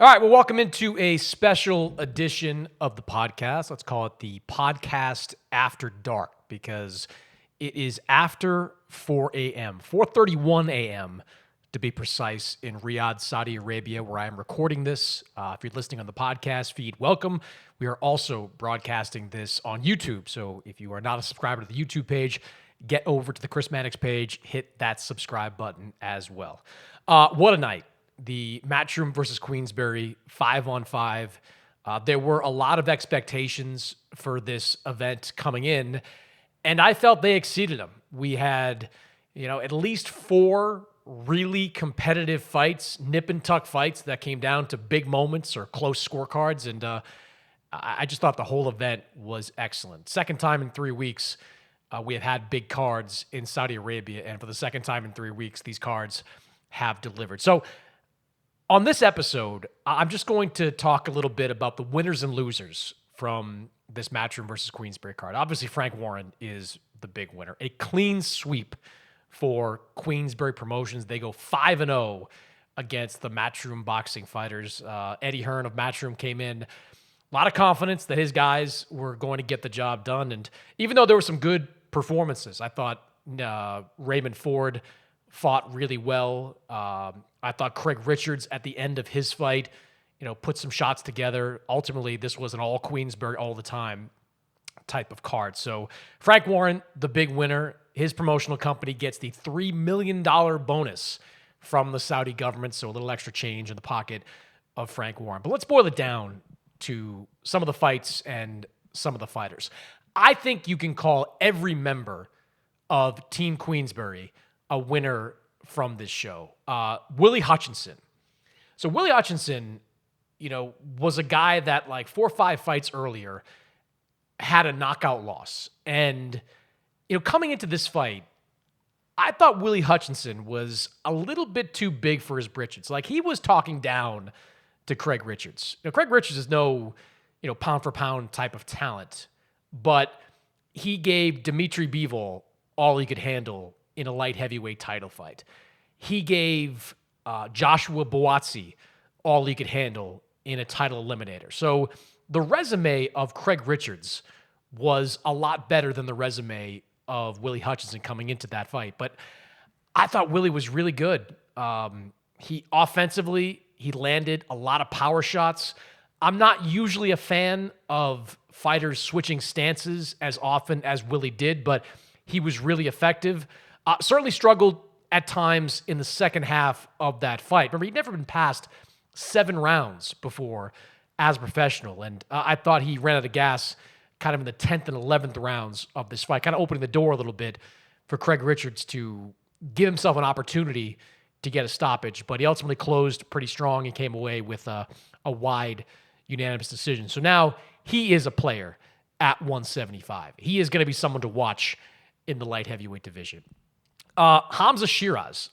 All right, well, welcome into a special edition of the podcast. Let's call it the podcast after dark because it is after 4 a.m., 4:31 a.m. to be precise, in Riyadh, Saudi Arabia, where I am recording this. If you're listening on the podcast feed, welcome. We are also broadcasting this on YouTube, so if you are not a subscriber to the YouTube page, get over to the Chris Mannix page, hit that subscribe button as well. What a night. The Matchroom versus Queensbury 5-on-5. There were a lot of expectations for this event coming in, and I felt they exceeded them. We had, at least 4 really competitive fights, nip and tuck fights that came down to big moments or close scorecards, and I just thought the whole event was excellent. Second time in 3 weeks, we have had big cards in Saudi Arabia, and for the second time in 3 weeks, these cards have delivered. So, on this episode, I'm just going to talk a little bit about the winners and losers from this Matchroom versus Queensbury card. Obviously, Frank Warren is the big winner. A clean sweep for Queensbury Promotions. They go 5-0 against the Matchroom boxing fighters. Eddie Hearn of Matchroom came in. A lot of confidence that his guys were going to get the job done. And even though there were some good performances, I thought Raymond Ford fought really well. I thought Craig Richards at the end of his fight, put some shots together. Ultimately, this was an all Queensbury all the time type of card. So Frank Warren, the big winner, his promotional company gets the $3 million bonus from the Saudi government. So a little extra change in the pocket of Frank Warren. But let's boil it down to some of the fights and some of the fighters. I think you can call every member of Team Queensbury a winner from this show. Willie Hutchinson. So Willie Hutchinson, was a guy that like 4 or 5 fights earlier had a knockout loss. And, coming into this fight, I thought Willie Hutchinson was a little bit too big for his britches. Like, he was talking down to Craig Richards. Craig Richards is no, pound for pound type of talent, but he gave Dimitri Bivol all he could handle in a light heavyweight title fight. He gave Joshua Buatsi all he could handle in a title eliminator. So the resume of Craig Richards was a lot better than the resume of Willie Hutchinson coming into that fight. But I thought Willie was really good. He offensively, he landed a lot of power shots. I'm not usually a fan of fighters switching stances as often as Willie did, but he was really effective. Certainly struggled at times in the second half of that fight. Remember, he'd never been past 7 rounds before as a professional, and I thought he ran out of gas kind of in the 10th and 11th rounds of this fight, kind of opening the door a little bit for Craig Richards to give himself an opportunity to get a stoppage, but he ultimately closed pretty strong and came away with a wide unanimous decision. So now he is a player at 175. He is going to be someone to watch in the light heavyweight division. Hamzah Sheeraz.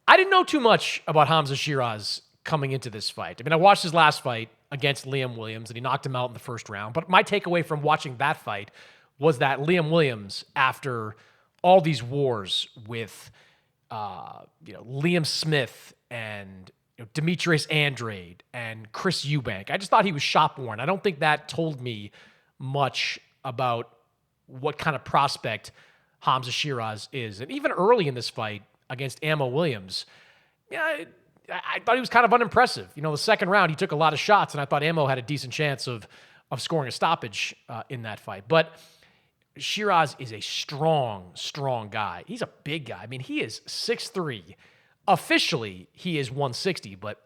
I didn't know too much about Hamzah Sheeraz coming into this fight. I mean, I watched his last fight against Liam Williams, and he knocked him out in the first round. But my takeaway from watching that fight was that Liam Williams, after all these wars with, Liam Smith and Demetrius Andrade and Chris Eubank, I just thought he was shop-worn. I don't think that told me much about what kind of prospect Hamzah Sheeraz is. And even early in this fight against Ammo Williams, I thought he was kind of unimpressive. The second round, he took a lot of shots, and I thought Ammo had a decent chance of scoring a stoppage in that fight. But Sheeraz is a strong guy. He's a big guy. I mean, he is 6'3". Officially, he is 160, but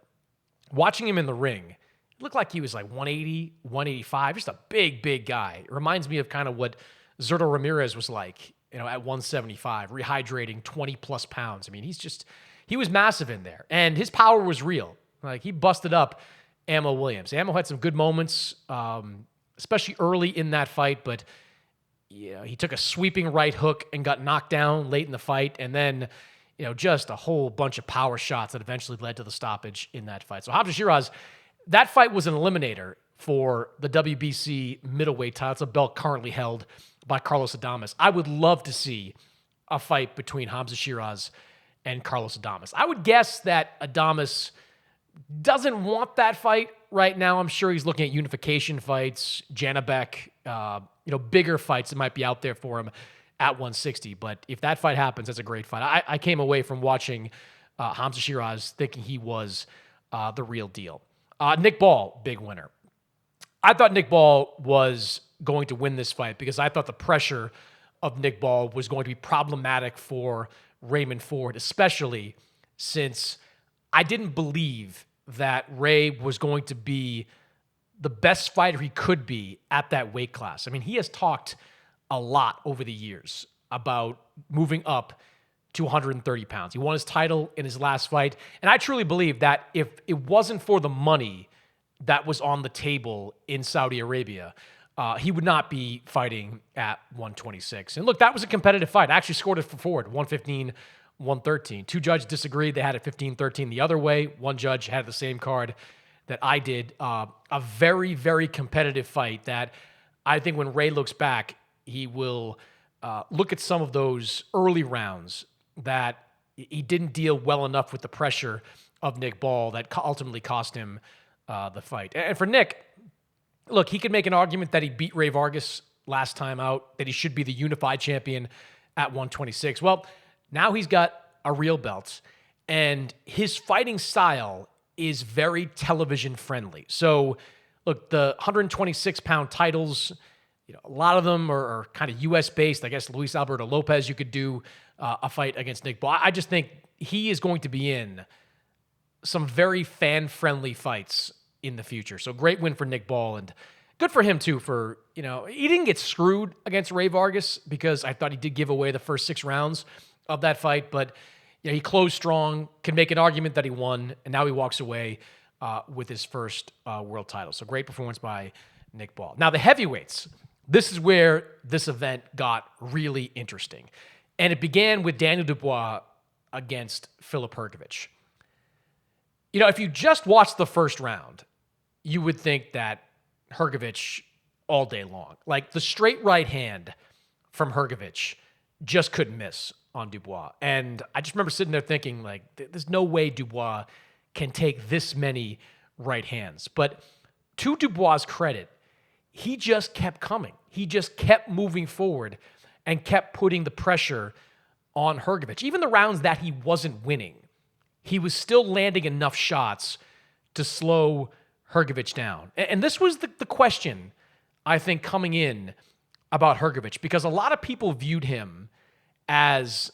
watching him in the ring, it looked like he was like 180, 185, just a big guy. It reminds me of kind of what Zurdo Ramirez was like, at 175, rehydrating 20-plus pounds. I mean, he was massive in there, and his power was real. Like, he busted up Ammo Williams. Ammo had some good moments, especially early in that fight, but he took a sweeping right hook and got knocked down late in the fight, and then, just a whole bunch of power shots that eventually led to the stoppage in that fight. So Hamzah Sheeraz, that fight was an eliminator for the WBC middleweight title. It's a belt currently held by Carlos Adames. I would love to see a fight between Hamzah Sheeraz and Carlos Adames. I would guess that Adames doesn't want that fight right now. I'm sure he's looking at unification fights, Janabek, bigger fights that might be out there for him at 160. But if that fight happens, that's a great fight. I came away from watching Hamzah Sheeraz thinking he was the real deal. Nick Ball, big winner. I thought Nick Ball was going to win this fight because I thought the pressure of Nick Ball was going to be problematic for Raymond Ford, especially since I didn't believe that Ray was going to be the best fighter he could be at that weight class. I mean, he has talked a lot over the years about moving up to 130 pounds. He won his title in his last fight. And I truly believe that if it wasn't for the money that was on the table in Saudi Arabia, he would not be fighting at 126. And look, that was a competitive fight. I actually scored it for Ford, 115, 113. Two judges disagreed. They had it 15-13 the other way. One judge had the same card that I did. A very, very competitive fight that I think when Ray looks back, he will look at some of those early rounds that he didn't deal well enough with the pressure of Nick Ball that ultimately cost him the fight. And for Nick, look, he could make an argument that he beat Ray Vargas last time out, that he should be the unified champion at 126. Well, now he's got a real belt, and his fighting style is very television friendly. So, look, the 126-pound titles, a lot of them are kind of U.S. based. I guess Luis Alberto Lopez, you could do a fight against Nick Ball. I just think he is going to be in some very fan-friendly fights in the future. So great win for Nick Ball, and good for him too for, he didn't get screwed against Ray Vargas because I thought he did give away the first 6 rounds of that fight, but he closed strong, can make an argument that he won, and now he walks away with his first world title. So great performance by Nick Ball. Now the heavyweights, this is where this event got really interesting. And it began with Daniel Dubois against Filip Hrgovic. If you just watched the first round, you would think that Hrgovic all day long. Like the straight right hand from Hrgovic just couldn't miss on Dubois. And I just remember sitting there thinking, like, there's no way Dubois can take this many right hands. But to Dubois' credit, he just kept coming. He just kept moving forward and kept putting the pressure on Hrgovic. Even the rounds that he wasn't winning, he was still landing enough shots to slow Hrgovic down. And this was the question, I think, coming in about Hrgovic, because a lot of people viewed him as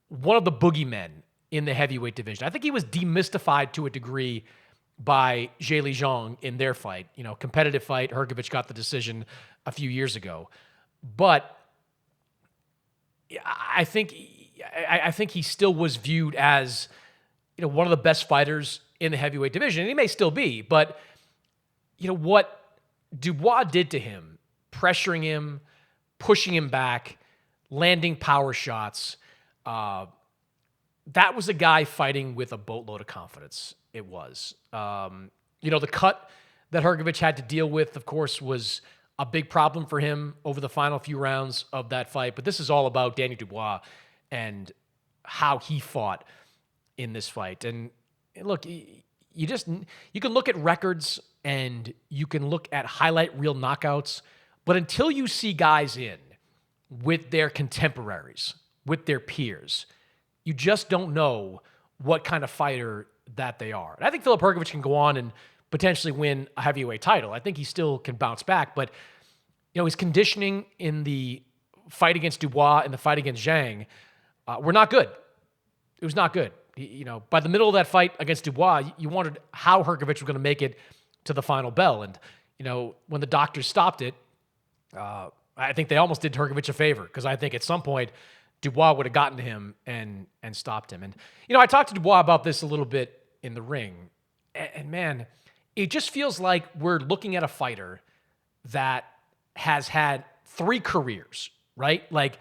one of the boogeymen in the heavyweight division. I think he was demystified to a degree by Zheli Zhang in their fight. Competitive fight. Hrgovic got the decision a few years ago. But I think he still was viewed as one of the best fighters in the heavyweight division. And he may still be, but what Dubois did to him, pressuring him, pushing him back, landing power shots, that was a guy fighting with a boatload of confidence. It was. The cut that Hrgovic had to deal with, of course, was a big problem for him over the final few rounds of that fight. But this is all about Daniel Dubois and how he fought in this fight. And look, you can look at records and you can look at highlight reel knockouts, but until you see guys in with their contemporaries, with their peers, you just don't know what kind of fighter that they are. And I think Filip Hrgovic can go on and potentially win a heavyweight title. I think he still can bounce back, but his conditioning in the fight against Dubois and the fight against Zhang were not good. It was not good. By the middle of that fight against Dubois, you wondered how Hrgovic was going to make it to the final bell. And, when the doctors stopped it, I think they almost did Hrgovic a favor, because I think at some point Dubois would have gotten to him and stopped him. And, I talked to Dubois about this a little bit in the ring. And man, it just feels like we're looking at a fighter that has had 3 careers, right? Like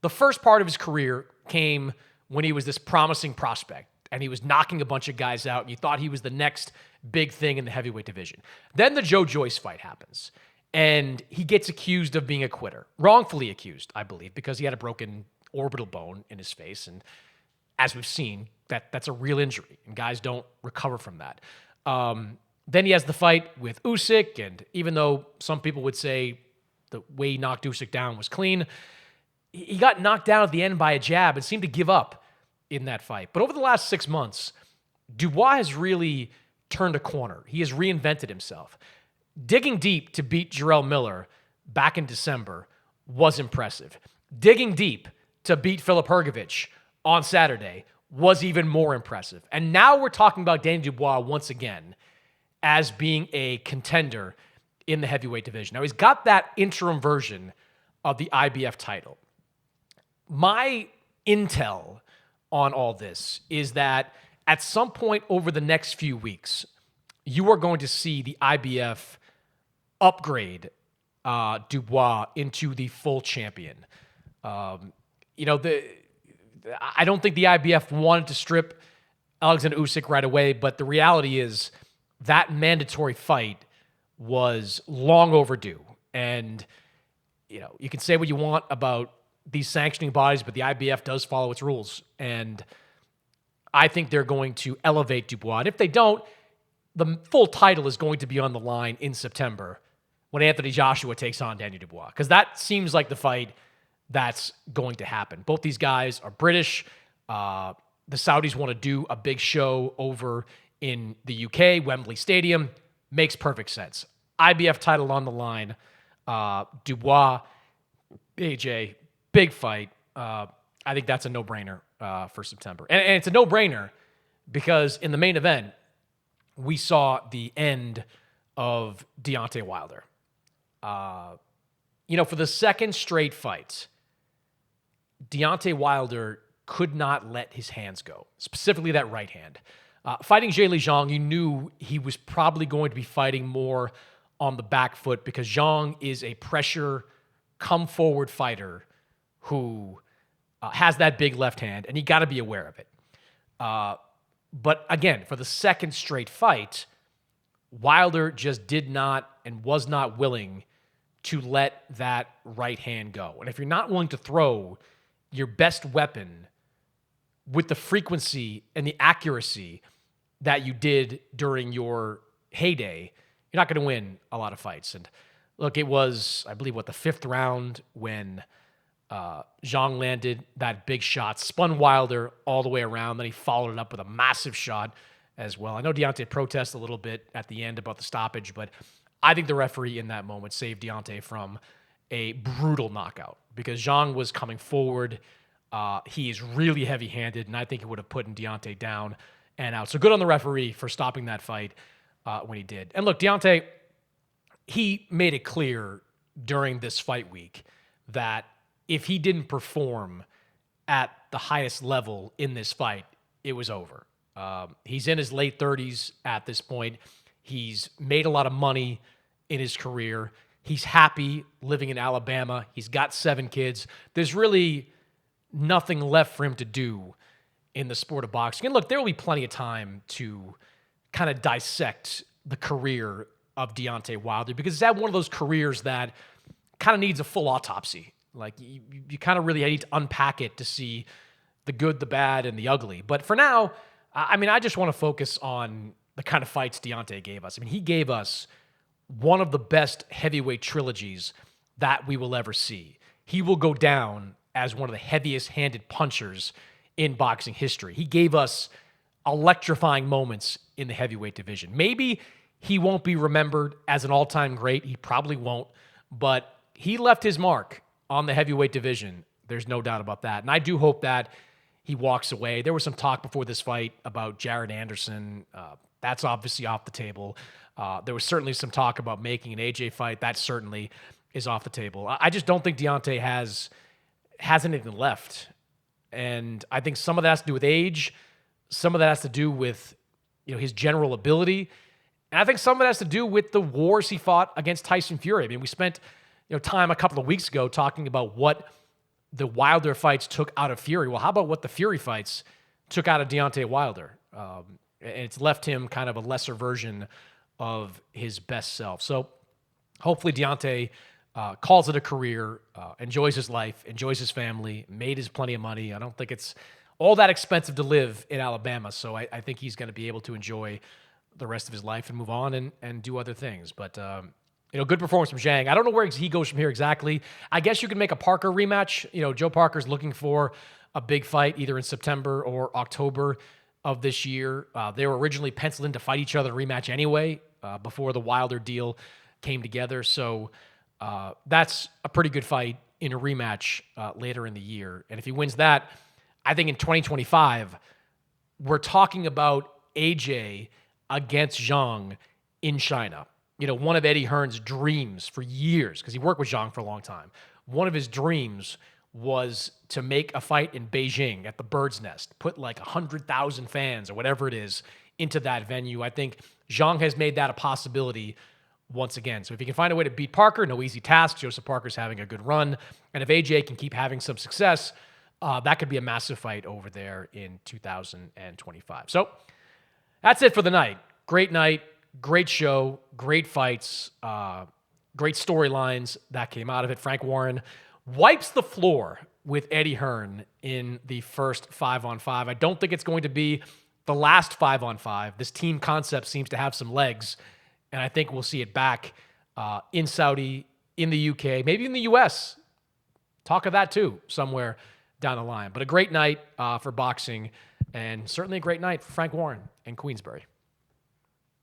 the first part of his career came when he was this promising prospect and he was knocking a bunch of guys out and you thought he was the next big thing in the heavyweight division. Then the Joe Joyce fight happens and he gets accused of being a quitter. Wrongfully accused, I believe, because he had a broken orbital bone in his face. And as we've seen, that's a real injury and guys don't recover from that. Then he has the fight with Usyk, and even though some people would say the way he knocked Usyk down was clean, he got knocked down at the end by a jab and seemed to give up in that fight. But over the last 6 months, Dubois has really turned a corner. He has reinvented himself. Digging deep to beat Jarrell Miller back in December was impressive. Digging deep to beat Filip Hrgovic on Saturday was even more impressive. And now we're talking about Danny Dubois once again as being a contender in the heavyweight division. Now, he's got that interim version of the IBF title. My intel on all this is that at some point over the next few weeks, you are going to see the IBF upgrade Dubois into the full champion. I don't think the IBF wanted to strip Alexander Usyk right away, but the reality is that mandatory fight was long overdue. And, you can say what you want about these sanctioning bodies, but the IBF does follow its rules. And I think they're going to elevate Dubois. And if they don't, the full title is going to be on the line in September when Anthony Joshua takes on Daniel Dubois, because that seems like the fight that's going to happen. Both these guys are British. The Saudis want to do a big show over in the UK, Wembley Stadium. Makes perfect sense. IBF title on the line. Dubois, AJ, big fight. I think that's a no-brainer for September. And it's a no-brainer because in the main event, we saw the end of Deontay Wilder. For the second straight fight, Deontay Wilder could not let his hands go, specifically that right hand. Fighting Zhilei Zhang, you knew he was probably going to be fighting more on the back foot because Zhang is a pressure, come-forward fighter who has that big left hand, and you got to be aware of it. But again, for the second straight fight, Wilder just did not and was not willing to let that right hand go. And if you're not willing to throw your best weapon with the frequency and the accuracy that you did during your heyday, you're not going to win a lot of fights. And look, it was, I believe, the fifth round when Zhang landed that big shot, spun Wilder all the way around. Then he followed it up with a massive shot as well. I know Deontay protested a little bit at the end about the stoppage, but I think the referee in that moment saved Deontay from a brutal knockout because Zhang was coming forward. He is really heavy-handed, and I think it would have put Deontay down and out. So good on the referee for stopping that fight when he did. And look, Deontay, he made it clear during this fight week that if he didn't perform at the highest level in this fight, it was over. He's in his late 30s at this point. He's made a lot of money in his career. He's happy living in Alabama. He's got 7 kids. There's really nothing left for him to do in the sport of boxing. And look, there will be plenty of time to kind of dissect the career of Deontay Wilder because it's one of those careers that kind of needs a full autopsy. Like, you kind of really need to unpack it to see the good, the bad, and the ugly. But for now, I just want to focus on the kind of fights Deontay gave us. He gave us one of the best heavyweight trilogies that we will ever see. He will go down as one of the heaviest-handed punchers in boxing history. He gave us electrifying moments in the heavyweight division. Maybe he won't be remembered as an all-time great. He probably won't. But he left his mark on the heavyweight division. There's no doubt about that. And I do hope that he walks away. There was some talk before this fight about Jared Anderson. That's obviously off the table. There was certainly some talk about making an AJ fight. That certainly is off the table. I just don't think Deontay has anything left. And I think some of that has to do with age. Some of that has to do with his general ability. And I think some of it has to do with the wars he fought against Tyson Fury. We spent time a couple of weeks ago talking about what the Wilder fights took out of Fury. Well, how about what the Fury fights took out of Deontay Wilder? And it's left him kind of a lesser version of his best self. So hopefully Deontay calls it a career, enjoys his life, enjoys his family, made his plenty of money. I don't think it's all that expensive to live in Alabama, so I think he's going to be able to enjoy the rest of his life and move on and do other things. But, good performance from Zhang. I don't know where he goes from here exactly. I guess you could make a Parker rematch. Joe Parker's looking for a big fight either in September or October of this year. They were originally penciled in to fight each other in a rematch anyway before the Wilder deal came together. So that's a pretty good fight in a rematch later in the year. And if he wins that, I think in 2025, we're talking about AJ against Zhang in China. One of Eddie Hearn's dreams for years, because he worked with Zhang for a long time, one of his dreams was to make a fight in Beijing at the Bird's Nest, put like 100,000 fans or whatever it is into that venue. I think Zhang has made that a possibility once again. So if he can find a way to beat Parker, no easy task. Joseph Parker's having a good run. And if AJ can keep having some success, that could be a massive fight over there in 2025. So that's it for the night. Great night, great show, great fights, great storylines that came out of it. Frank Warren wipes the floor with Eddie Hearn in the first 5-on-5. I don't think it's going to be the last 5-on-5. This team concept seems to have some legs, and I think we'll see it back in Saudi, in the UK, maybe in the US. Talk of that too, somewhere down the line. But a great night for boxing, and certainly a great night for Frank Warren in Queensbury.